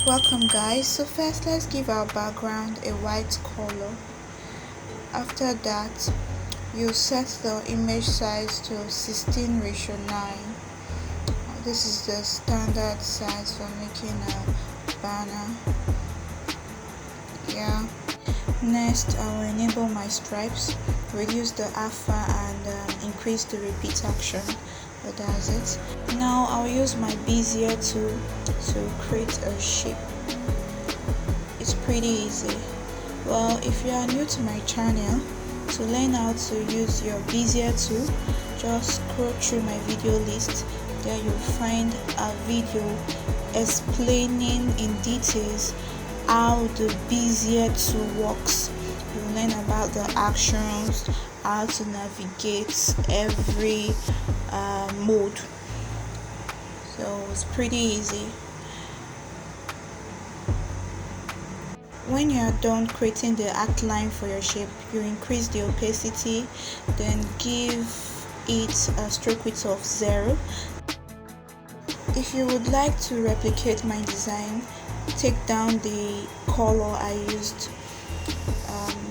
Welcome guys. So first let's give our background a white color. After that you set the image size to 16:9. This is the standard size for making a banner. Yeah. Next I will enable my stripes, reduce the alpha and increase the repeat action. But that's it. Now I'll use my Bezier tool to create a shape. It's pretty easy. Well, if you are new to my channel, to learn how to use your Bezier tool, just scroll through my video list. There you'll find a video explaining in details how the Bezier tool works. You'll learn about the actions, how to navigate every mode. So it's pretty easy. When you are done creating the outline for your shape, you increase the opacity, then give it a stroke width of 0. If you would like to replicate my design, take down the color I used.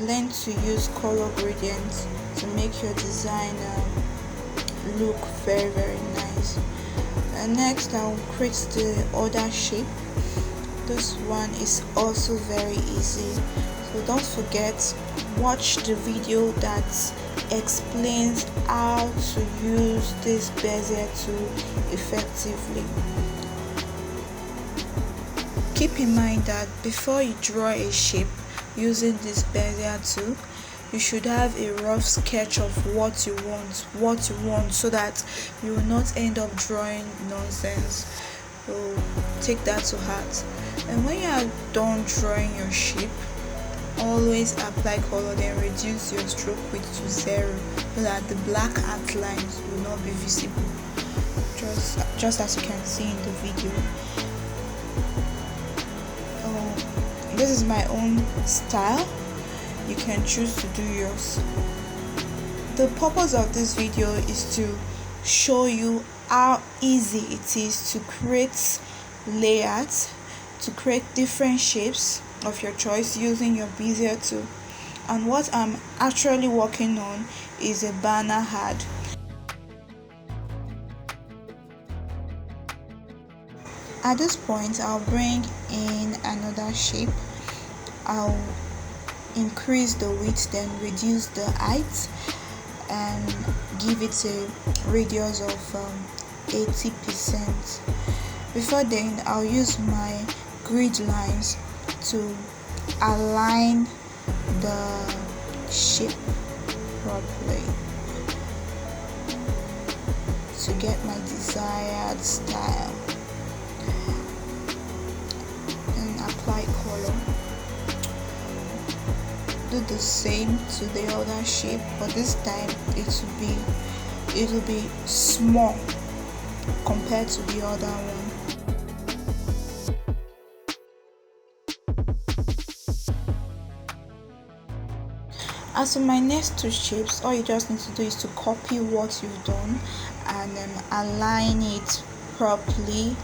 Learn to use color gradients to make your design look very nice. Next I'll create the other shape. This one is also very easy, so don't forget, watch the video that explains how to use this Bezier tool effectively. Keep in mind that before you draw a shape using this Bezier tool, you should have a rough sketch of what you want so that you will not end up drawing nonsense. So take that to heart. And when you are done drawing your shape, always apply color, then reduce your stroke width to 0 so that the black outlines will not be visible, just as you can see in the video. This is my own style. You can choose to do yours. The purpose of this video is to show you how easy it is to create layouts, to create different shapes of your choice using your Bezier tool. And what I'm actually working on is a banner ad. At this point I'll bring in another shape. I'll increase the width, then reduce the height and give it a radius of 80%. Before then I'll use my grid lines to align the shape properly to get my desired style, and apply color. Do the same to the other shape, but this time it will be small compared to the other one. As for my next two shapes, all you just need to do is to copy what you've done and then align it properly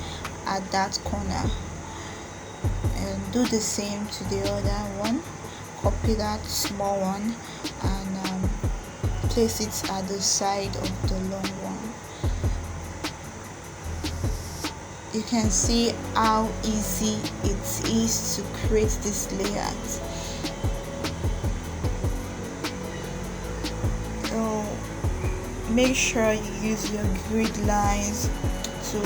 at that corner, and do the same to the other one. Copy that small one and place it at the side of the long one. You can see how easy it is to create this layout. So make sure you use your grid lines to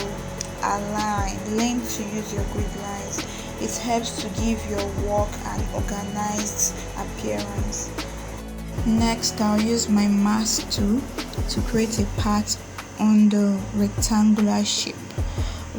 align. Learn to use your grid lines. It helps to give your work an organized appearance. Next, I'll use my mask tool to create a path on the rectangular shape.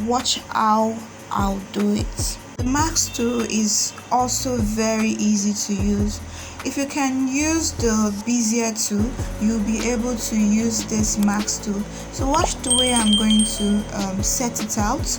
Watch how I'll do it. The mask tool is also very easy to use. If you can use the Bezier tool, you'll be able to use this mask tool. So watch the way I'm going to set it out.